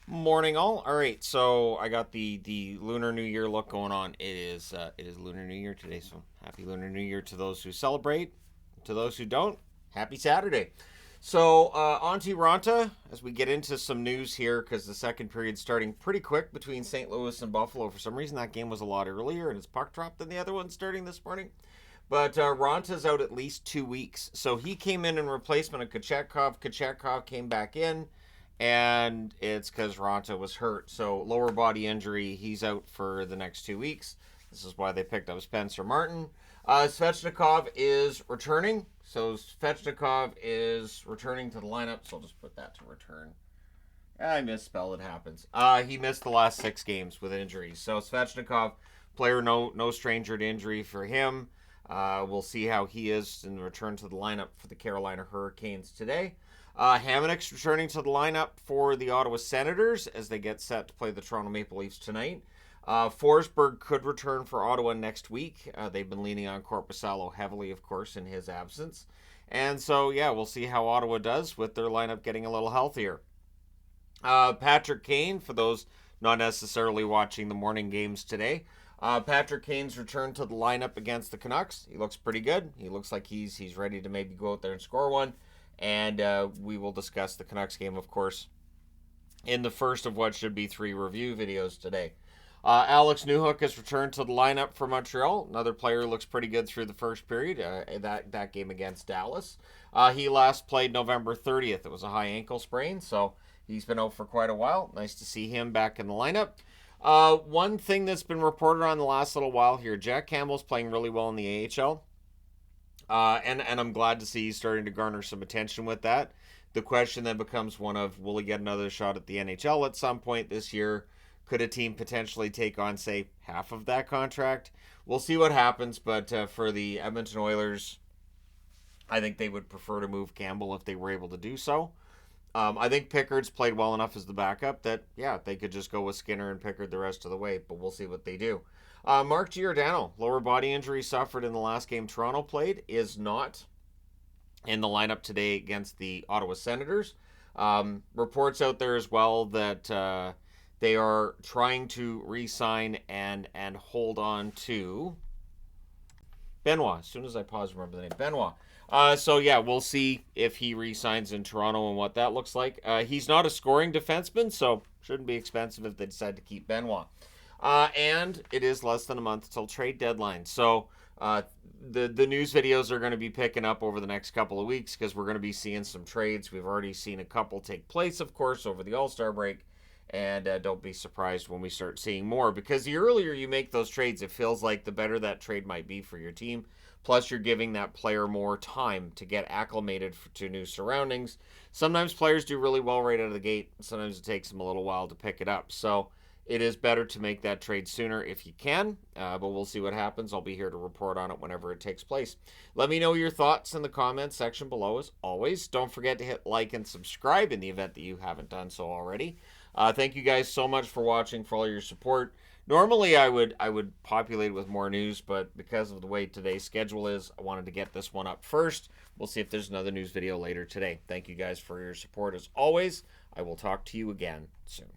Morning, all. All right, so I got the Lunar New Year look going on. It is Lunar New Year today, so happy Lunar New Year to those who celebrate. To those who don't, happy Saturday. So on to Raanta as we get into some news here because the second period's starting pretty quick between St. Louis and Buffalo. For some reason, that game was a lot earlier and it's puck dropped than the other one starting this morning. But Ranta's out at least 2 weeks. So he came in replacement of Kochetkov. Kochetkov came back in, and it's because Raanta was hurt. So lower body injury, he's out for the next 2 weeks. This is why they picked up Spencer Martin. Svechnikov is returning. So Svechnikov is returning to the lineup. So I'll just put that to return. I misspell, it happens. He missed the last 6 games with injuries. So Svechnikov, player no stranger to injury for him. We'll see how he is in the return to the lineup for the Carolina Hurricanes today. Hamonic's returning to the lineup for the Ottawa Senators as they get set to play the Toronto Maple Leafs tonight. Forsberg could return for Ottawa next week. They've been leaning on Korpisalo heavily, of course, in his absence. And so, yeah, we'll see how Ottawa does with their lineup getting a little healthier. Patrick Kane, for those not necessarily watching the morning games today, Patrick Kane's returned to the lineup against the Canucks. He looks pretty good. He looks like he's ready to maybe go out there and score one. And we will discuss the Canucks game, of course, in the first of what should be 3 review videos today. Alex Newhook has returned to the lineup for Montreal. Another player who looks pretty good through the first period, that game against Dallas. He last played November 30th. It was a high ankle sprain, so he's been out for quite a while. Nice to see him back in the lineup. One thing that's been reported on the last little while here, Jack Campbell's playing really well in the AHL. And I'm glad to see he's starting to garner some attention with that. The question then becomes one of, will he get another shot at the NHL at some point this year? Could a team potentially take on, say, half of that contract? We'll see what happens, but for the Edmonton Oilers, I think they would prefer to move Campbell if they were able to do so. I think Pickard's played well enough as the backup that, yeah, they could just go with Skinner and Pickard the rest of the way, but we'll see what they do. Mark Giordano, lower body injury suffered in the last game Toronto played, is not in the lineup today against the Ottawa Senators. Reports out there as well that they are trying to re-sign and hold on to Benoit. As soon as I pause, remember the name. Benoit. So, yeah, we'll see if he re-signs in Toronto and what that looks like. He's not a scoring defenseman, so shouldn't be expensive if they decide to keep Benoit. And it is less than a month till trade deadline. So the news videos are going to be picking up over the next couple of weeks because we're going to be seeing some trades. We've already seen a couple take place, of course, over the All-Star break. And don't be surprised when we start seeing more, because the earlier you make those trades, it feels like the better that trade might be for your team. Plus, you're giving that player more time to get acclimated to new surroundings. Sometimes players do really well right out of the gate. Sometimes it takes them a little while to pick it up. So it is better to make that trade sooner if you can, but we'll see what happens. I'll be here to report on it whenever it takes place. Let me know your thoughts in the comments section below, as always. Don't forget to hit like and subscribe in the event that you haven't done so already. Thank you guys so much for watching, for all your support. Normally I would populate with more news, but because of the way today's schedule is, I wanted to get this one up first. We'll see if there's another news video later today. Thank you guys for your support as always. I will talk to you again soon.